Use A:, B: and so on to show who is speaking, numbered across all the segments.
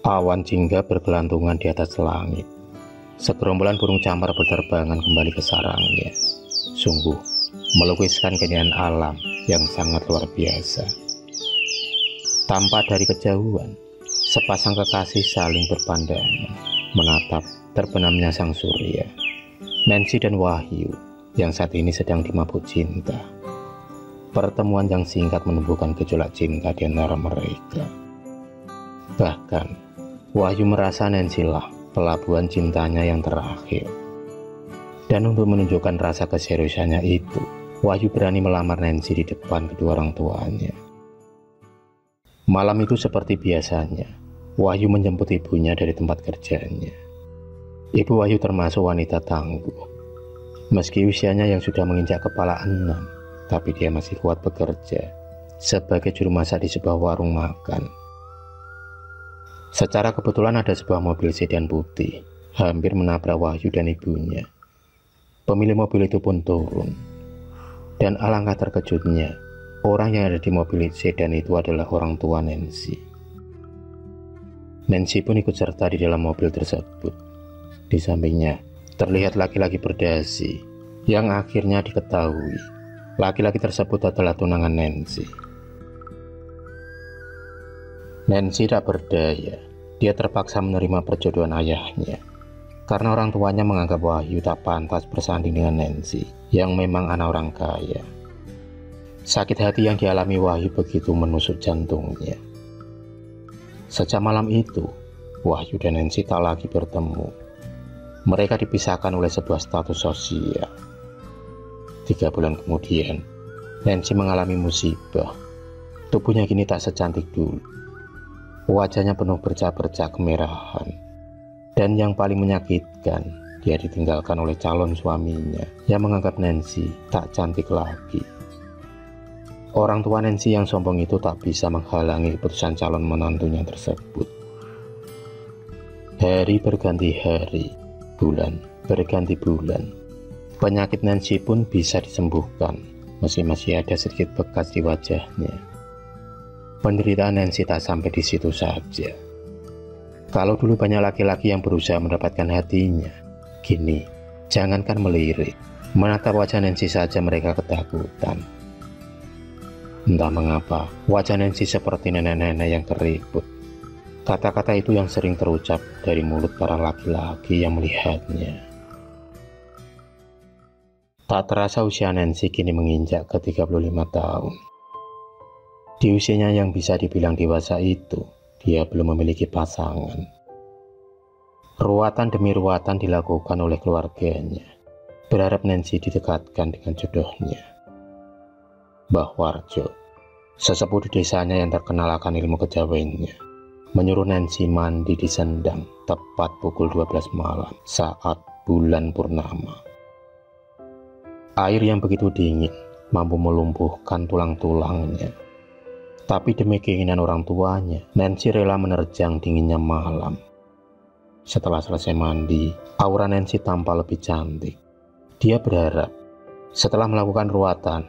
A: Awan jingga bergelantungan di atas langit. Segerombolan burung camar berterbangan kembali ke sarangnya. Sungguh melukiskan keindahan alam yang sangat luar biasa. Tampak dari kejauhan, sepasang kekasih saling berpandangan, menatap terbenamnya sang surya. Nancy dan Wahyu yang saat ini sedang dimabuk cinta. Pertemuan yang singkat menumbuhkan gejolak cinta di antara mereka. Bahkan Wahyu merasa Nancy lah pelabuhan cintanya yang terakhir. Dan untuk menunjukkan rasa keseriusannya itu, Wahyu berani melamar Nancy di depan kedua orang tuanya. Malam itu seperti biasanya, Wahyu menjemput ibunya dari tempat kerjanya. Ibu Wahyu termasuk wanita tangguh. Meski usianya yang sudah menginjak kepala 6, tapi dia masih kuat bekerja sebagai juru masak di sebuah warung makan. Secara kebetulan ada sebuah mobil sedan putih hampir menabrak Wahyu dan ibunya. Pemilik mobil itu pun turun. Dan alangkah terkejutnya, orang yang ada di mobil sedan itu adalah orang tua Nancy. Nancy pun ikut serta di dalam mobil tersebut. Di sampingnya terlihat laki-laki berdasi yang akhirnya diketahui laki-laki tersebut adalah tunangan Nancy. Nancy tak berdaya, dia terpaksa menerima perjodohan ayahnya karena orang tuanya menganggap Wahyu tak pantas bersanding dengan Nancy yang memang anak orang kaya. Sakit hati yang dialami Wahyu begitu menusuk jantungnya. Sejak malam itu, Wahyu dan Nancy tak lagi bertemu. Mereka dipisahkan oleh sebuah status sosial. 3 bulan kemudian, Nancy mengalami musibah. Tubuhnya kini tak secantik dulu. Wajahnya penuh bercak-bercak kemerahan. Dan yang paling menyakitkan, dia ditinggalkan oleh calon suaminya yang menganggap Nancy tak cantik lagi. Orang tua Nancy yang sombong itu tak bisa menghalangi keputusan calon menantunya tersebut. Hari berganti hari, bulan berganti bulan. Penyakit Nancy pun bisa disembuhkan, meski masih ada sedikit bekas di wajahnya. Penderitaan Nancy tak sampai di situ saja. Kalau dulu banyak laki-laki yang berusaha mendapatkan hatinya, kini jangankan melirik, menatap wajah Nancy saja mereka ketakutan. Entah mengapa, wajah Nancy seperti nenek-nenek yang keriput. Kata-kata itu yang sering terucap dari mulut para laki-laki yang melihatnya. Tak terasa usia Nancy kini menginjak ke 35 tahun. Di usianya yang bisa dibilang dewasa itu, dia belum memiliki pasangan. Ruatan demi ruatan dilakukan oleh keluarganya, berharap Nancy didekatkan dengan jodohnya. Mbah Warjo, sesepuh di desanya yang terkenal akan ilmu kejawennya, menyuruh Nancy mandi di Sendang tepat pukul 12 malam saat bulan purnama. Air yang begitu dingin mampu melumpuhkan tulang-tulangnya. Tapi demi keinginan orang tuanya, Nancy rela menerjang dinginnya malam. Setelah selesai mandi, aura Nancy tampak lebih cantik. Dia berharap setelah melakukan ruatan,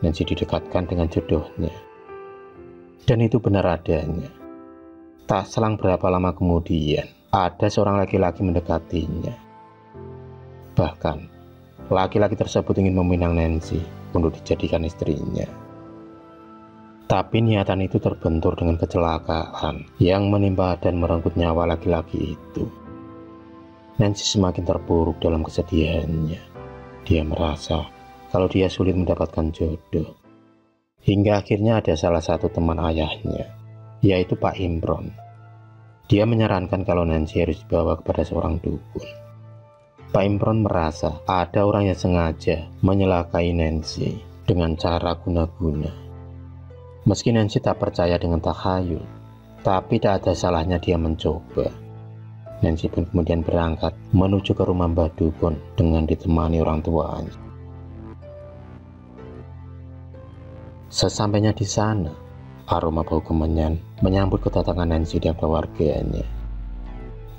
A: Nancy didekatkan dengan jodohnya. Dan itu benar adanya. Tak selang berapa lama kemudian, ada seorang laki-laki mendekatinya. Bahkan, laki-laki tersebut ingin meminang Nancy untuk dijadikan istrinya. Tapi niatan itu terbentur dengan kecelakaan yang menimpa dan merenggut nyawa laki-laki itu. Nancy semakin terpuruk dalam kesedihannya. Dia merasa kalau dia sulit mendapatkan jodoh. Hingga akhirnya ada salah satu teman ayahnya, yaitu Pak Imron. Dia menyarankan kalau Nancy harus dibawa kepada seorang dukun. Pak Imron merasa ada orang yang sengaja menyelakai Nancy dengan cara guna-guna. Meski Nancy tak percaya dengan takhayul, tapi tak ada salahnya dia mencoba. Nancy pun kemudian berangkat menuju ke rumah Mbah Dukun dengan ditemani orang tuanya. Sesampainya di sana, aroma bau kemenyan menyambut kedatangan Nancy dan keluarganya.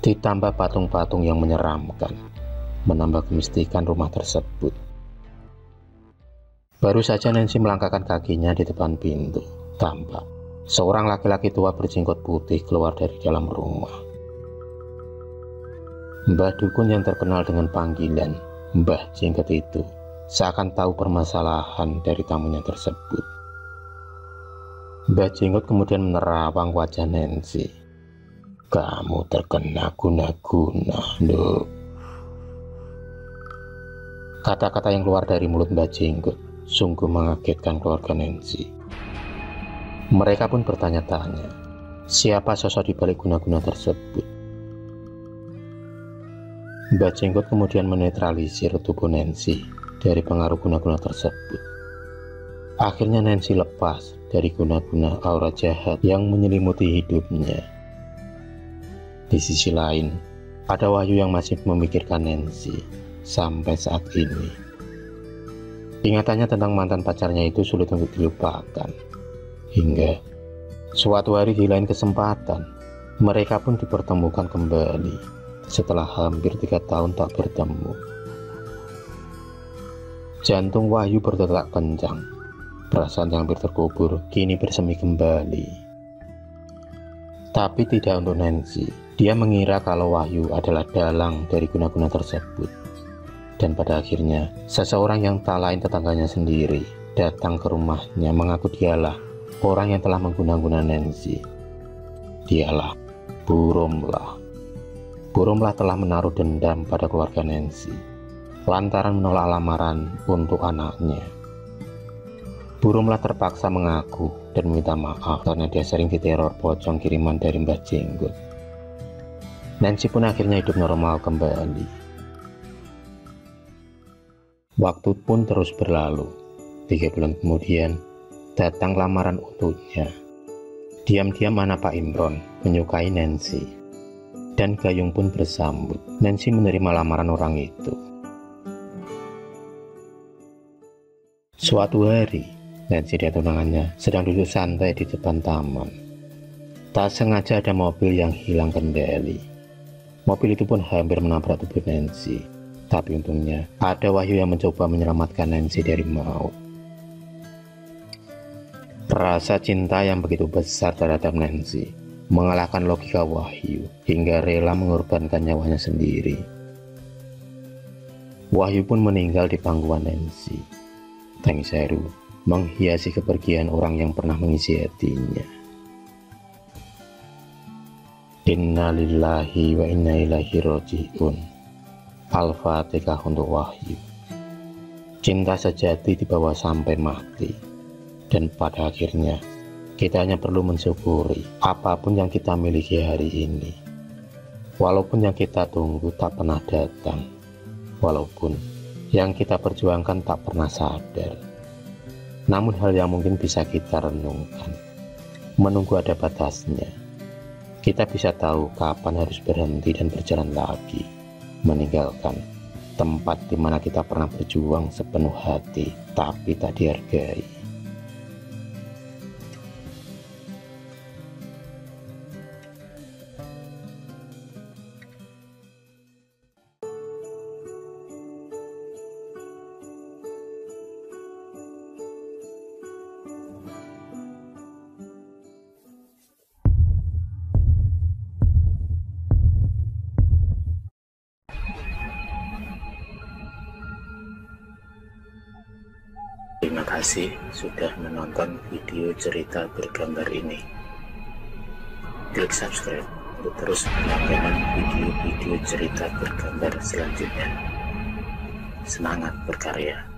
A: Ditambah patung-patung yang menyeramkan, menambah kemistikan rumah tersebut. Baru saja Nancy melangkahkan kakinya di depan pintu, tampak Seorang laki-laki tua berjenggot putih keluar dari dalam rumah. Mbah Dukun yang terkenal dengan panggilan Mbah Jenggot itu seakan tahu permasalahan dari tamunya tersebut. Mbah Jenggot kemudian menerawang wajah Nancy. "Kamu terkena guna-guna, Nduk." Kata-kata yang keluar dari mulut Mbah Jenggot sungguh mengagetkan keluarga Nancy. Mereka pun bertanya-tanya, siapa sosok di balik guna-guna tersebut. Mbah Jenggot kemudian menetralisir tubuh Nancy dari pengaruh guna-guna tersebut. Akhirnya Nancy lepas dari guna-guna aura jahat yang menyelimuti hidupnya. Di sisi lain, ada Wahyu yang masih memikirkan Nancy sampai saat ini. Ingatannya tentang mantan pacarnya itu sulit untuk dilupakan. Hingga suatu hari di lain kesempatan, mereka pun dipertemukan kembali setelah hampir 3 tahun tak bertemu. Jantung Wahyu berdetak kencang. Perasaan yang hampir terkubur kini bersemi kembali. Tapi tidak untuk Nancy. Dia mengira kalau Wahyu adalah dalang dari guna-guna tersebut. Dan pada akhirnya, seseorang yang tak lain tetangganya sendiri datang ke rumahnya mengaku dialah orang yang telah mengguna-guna Nancy. Dialah Burumlah. Burumlah telah menaruh dendam pada keluarga Nancy lantaran menolak lamaran untuk anaknya. Burumlah terpaksa mengaku dan meminta maaf karena dia sering diteror pocong kiriman dari Mbah Jenggot. Nancy pun akhirnya hidup normal kembali. Waktu pun terus berlalu. 3 bulan kemudian datang lamaran untuknya. Diam-diam anak Pak Imron menyukai Nancy, dan Gayung pun bersambut. Nancy menerima lamaran orang itu. Suatu hari, Nancy dan tunangannya sedang duduk santai di depan taman. Tak sengaja ada mobil yang hilang kendali. Mobil itu pun hampir menabrak tubuh Nancy. Tapi untungnya ada Wahyu yang mencoba menyelamatkan Nancy dari maut. Rasa cinta yang begitu besar terhadap Nancy mengalahkan logika Wahyu hingga rela mengorbankan nyawanya sendiri. Wahyu pun meninggal di pangkuan Nancy. Tangis haru menghiasi kepergian orang yang pernah mengisi hatinya. Inna lillahi wa inna ilaihi roji'un. Al-Fatihah untuk Wahyu. Cinta sejati dibawa sampai mati. Dan pada akhirnya, kita hanya perlu mensyukuri apapun yang kita miliki hari ini. Walaupun yang kita tunggu tak pernah datang. Walaupun yang kita perjuangkan tak pernah sadar. Namun hal yang mungkin bisa kita renungkan. Menunggu ada batasnya. Kita bisa tahu kapan harus berhenti dan berjalan lagi. Meninggalkan tempat di mana kita pernah berjuang sepenuh hati, tapi tak dihargai. Terima kasih sudah menonton video cerita bergambar ini. Klik subscribe untuk terus mendapatkan video-video cerita bergambar selanjutnya. Semangat berkarya.